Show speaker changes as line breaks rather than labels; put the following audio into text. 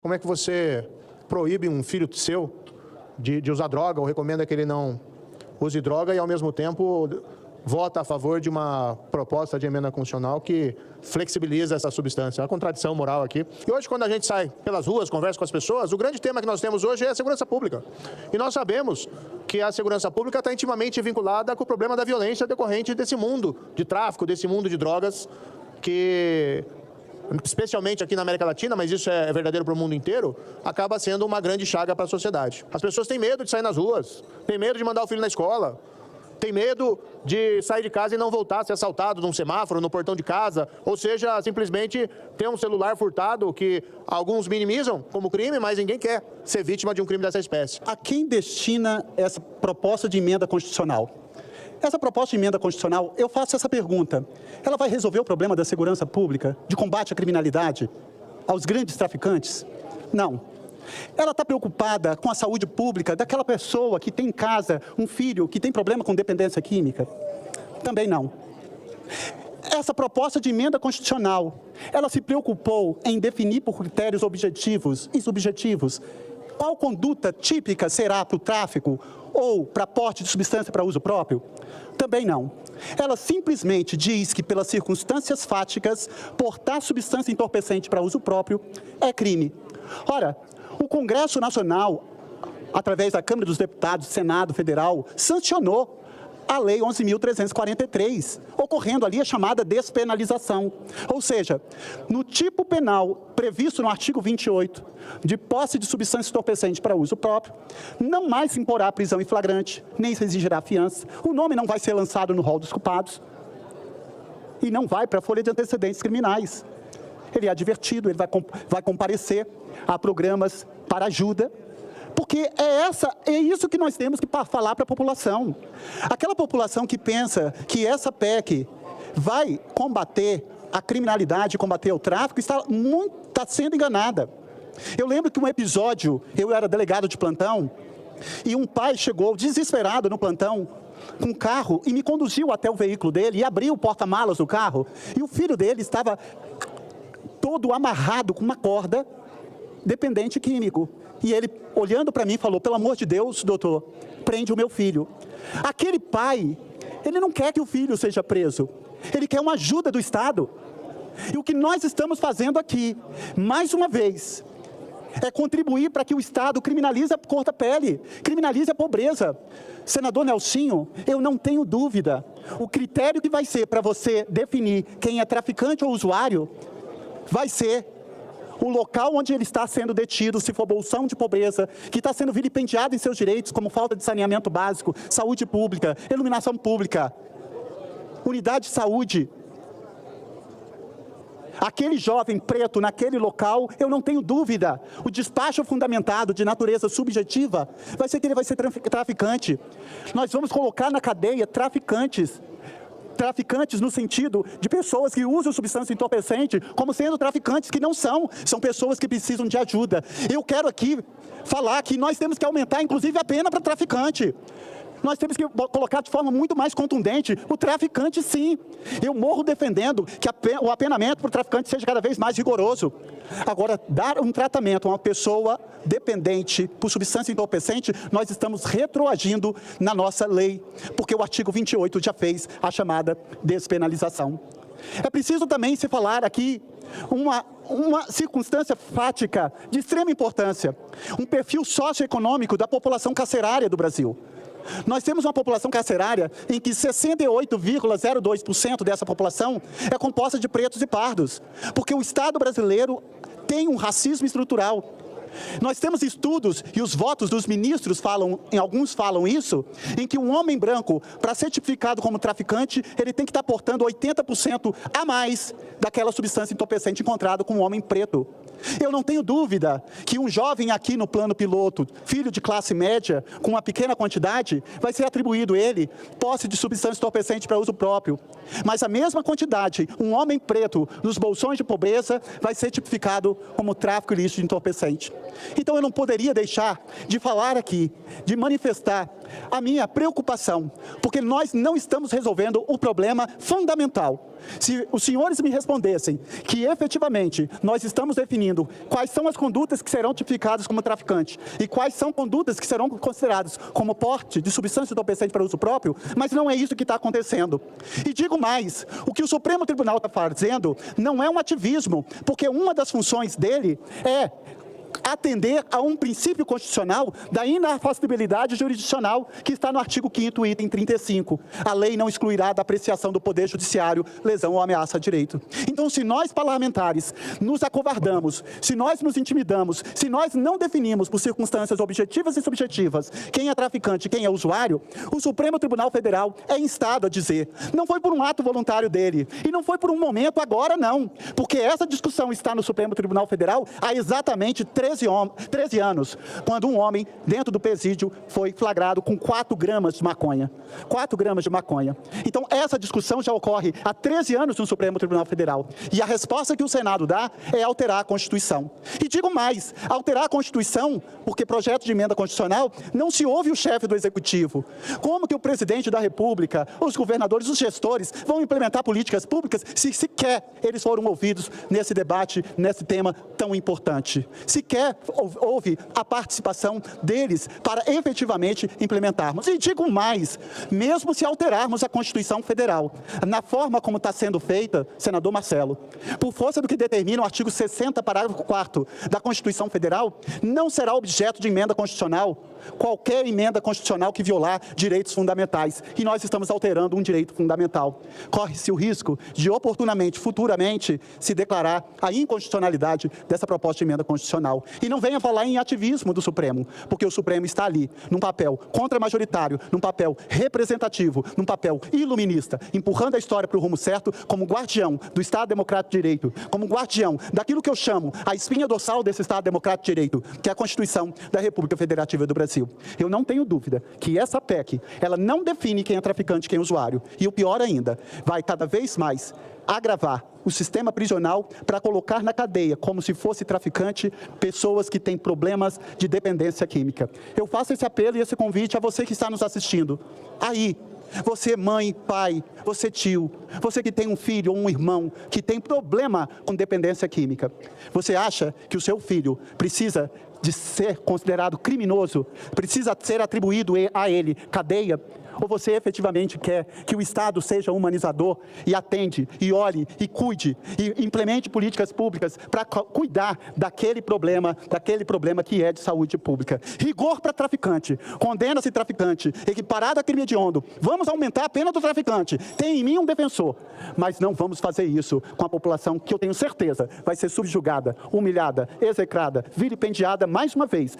Como é que você proíbe um filho seu de usar droga ou recomenda que ele não use droga e, ao mesmo tempo, vota a favor de uma proposta de emenda constitucional que flexibiliza essa substância? É uma contradição moral aqui. E hoje, quando a gente sai pelas ruas, conversa com as pessoas, o grande tema que nós temos hoje é a segurança pública. E nós sabemos que a segurança pública está intimamente vinculada com o problema da violência decorrente desse mundo de tráfico, desse mundo de drogas, que, especialmente aqui na América Latina, mas isso é verdadeiro para o mundo inteiro, acaba sendo uma grande chaga para a sociedade. As pessoas têm medo de sair nas ruas, têm medo de mandar o filho na escola, tem medo de sair de casa e não voltar a ser assaltado num semáforo, no portão de casa, ou seja, simplesmente ter um celular furtado que alguns minimizam como crime, mas ninguém quer ser vítima de um crime dessa espécie.
A quem destina essa proposta de emenda constitucional? Essa proposta de emenda constitucional, eu faço essa pergunta: ela vai resolver o problema da segurança pública, de combate à criminalidade, aos grandes traficantes? Não. Ela está preocupada com a saúde pública daquela pessoa que tem em casa um filho que tem problema com dependência química? Também não. Essa proposta de emenda constitucional, ela se preocupou em definir por critérios objetivos e subjetivos qual conduta típica será para o tráfico ou para porte de substância para uso próprio? Também não. Ela simplesmente diz que, pelas circunstâncias fáticas, portar substância entorpecente para uso próprio é crime. Ora, o Congresso Nacional, através da Câmara dos Deputados, Senado Federal, sancionou a Lei 11.343, ocorrendo ali a chamada despenalização. Ou seja, no tipo penal previsto no artigo 28, de posse de substância entorpecente para uso próprio, não mais se imporá prisão em flagrante, nem se exigirá fiança, o nome não vai ser lançado no rol dos culpados e não vai para a folha de antecedentes criminais. Ele é advertido, ele vai comparecer a programas para ajuda, porque é isso que nós temos que falar para a população. Aquela população que pensa que essa PEC vai combater a criminalidade, combater o tráfico, está sendo enganada. Eu lembro que um episódio, eu era delegado de plantão, e um pai chegou desesperado no plantão, com um carro, e me conduziu até o veículo dele, e abriu o porta-malas do carro, e o filho dele estava todo amarrado com uma corda, dependente químico. E ele, olhando para mim, falou: pelo amor de Deus, doutor, prende o meu filho. Aquele pai, ele não quer que o filho seja preso, ele quer uma ajuda do Estado. E o que nós estamos fazendo aqui, mais uma vez, é contribuir para que o Estado criminalize a cor da pele, criminalize a pobreza. Senador Nelsinho, eu não tenho dúvida, o critério que vai ser para você definir quem é traficante ou usuário, vai ser o local onde ele está sendo detido, se for bolsão de pobreza, que está sendo vilipendiado em seus direitos, como falta de saneamento básico, saúde pública, iluminação pública, unidade de saúde. Aquele jovem preto naquele local, eu não tenho dúvida, o despacho fundamentado de natureza subjetiva vai ser que ele vai ser traficante. Nós vamos colocar na cadeia traficantes no sentido de pessoas que usam substância entorpecente como sendo traficantes, que não são pessoas que precisam de ajuda. Eu quero aqui falar que nós temos que aumentar, inclusive, a pena para traficante. Nós temos que colocar de forma muito mais contundente o traficante, sim. Eu morro defendendo que o apenamento para o traficante seja cada vez mais rigoroso. Agora, dar um tratamento a uma pessoa dependente por substância entorpecente, nós estamos retroagindo na nossa lei, porque o artigo 28 já fez a chamada despenalização. É preciso também se falar aqui uma circunstância fática de extrema importância, um perfil socioeconômico da população carcerária do Brasil. Nós temos uma população carcerária em que 68,02% dessa população é composta de pretos e pardos, porque o Estado brasileiro tem um racismo estrutural. Nós temos estudos, e os votos dos ministros alguns falam isso, em que um homem branco, para ser tipificado como traficante, ele tem que estar portando 80% a mais daquela substância entorpecente encontrada com um homem preto. Eu não tenho dúvida que um jovem aqui no plano piloto, filho de classe média, com uma pequena quantidade, vai ser atribuído ele posse de substância entorpecente para uso próprio. Mas a mesma quantidade, um homem preto nos bolsões de pobreza, vai ser tipificado como tráfico ilícito de entorpecente. Então eu não poderia deixar de falar aqui, de manifestar a minha preocupação, porque nós não estamos resolvendo o problema fundamental. Se os senhores me respondessem que, efetivamente, nós estamos definindo quais são as condutas que serão tipificadas como traficante e quais são condutas que serão consideradas como porte de substância entorpecente para uso próprio, mas não é isso que está acontecendo. E digo mais, o que o Supremo Tribunal está fazendo não é um ativismo, porque uma das funções dele é atender a um princípio constitucional da inafastabilidade jurisdicional que está no artigo 5º, item 35. A lei não excluirá da apreciação do Poder Judiciário lesão ou ameaça a direito. Então, se nós parlamentares nos acovardamos, se nós nos intimidamos, se nós não definimos por circunstâncias objetivas e subjetivas quem é traficante e quem é usuário, o Supremo Tribunal Federal é instado a dizer, não foi por um ato voluntário dele, e não foi por um momento agora não, porque essa discussão está no Supremo Tribunal Federal há exatamente 13 anos, quando um homem, dentro do presídio, foi flagrado com 4 gramas de maconha. 4 gramas de maconha. Então, essa discussão já ocorre há 13 anos no Supremo Tribunal Federal. E a resposta que o Senado dá é alterar a Constituição. E digo mais, alterar a Constituição, porque projeto de emenda constitucional, não se ouve o chefe do Executivo. Como que o presidente da República, os governadores, os gestores, vão implementar políticas públicas se sequer eles foram ouvidos nesse debate, nesse tema tão importante? Sequer houve a participação deles para efetivamente implementarmos. E digo mais, mesmo se alterarmos a Constituição Federal, na forma como está sendo feita, senador Marcelo, por força do que determina o artigo 60, parágrafo 4º da Constituição Federal, não será objeto de emenda constitucional qualquer emenda constitucional que violar direitos fundamentais. E nós estamos alterando um direito fundamental. Corre-se o risco de, oportunamente, futuramente, se declarar a inconstitucionalidade dessa proposta de emenda constitucional. E não venha falar em ativismo do Supremo, porque o Supremo está ali, num papel contra-majoritário, num papel representativo, num papel iluminista, empurrando a história para o rumo certo, como guardião do Estado Democrático de Direito, como guardião daquilo que eu chamo a espinha dorsal desse Estado Democrático de Direito, que é a Constituição da República Federativa do Brasil. Eu não tenho dúvida que essa PEC, ela não define quem é traficante e quem é usuário. E o pior ainda, vai cada vez mais agravar o sistema prisional para colocar na cadeia, como se fosse traficante, pessoas que têm problemas de dependência química. Eu faço esse apelo e esse convite a você que está nos assistindo. Aí, você mãe, pai, você tio, você que tem um filho ou um irmão que tem problema com dependência química. Você acha que o seu filho precisa de ser considerado criminoso, precisa ser atribuído a ele cadeia? Ou você efetivamente quer que o Estado seja humanizador e atende, e olhe, e cuide, e implemente políticas públicas para cuidar daquele problema que é de saúde pública? Rigor para traficante, condena-se traficante, equiparado a crime hediondo. Vamos aumentar a pena do traficante. Tem em mim um defensor, mas não vamos fazer isso com a população que eu tenho certeza vai ser subjugada, humilhada, execrada, vilipendiada mais uma vez.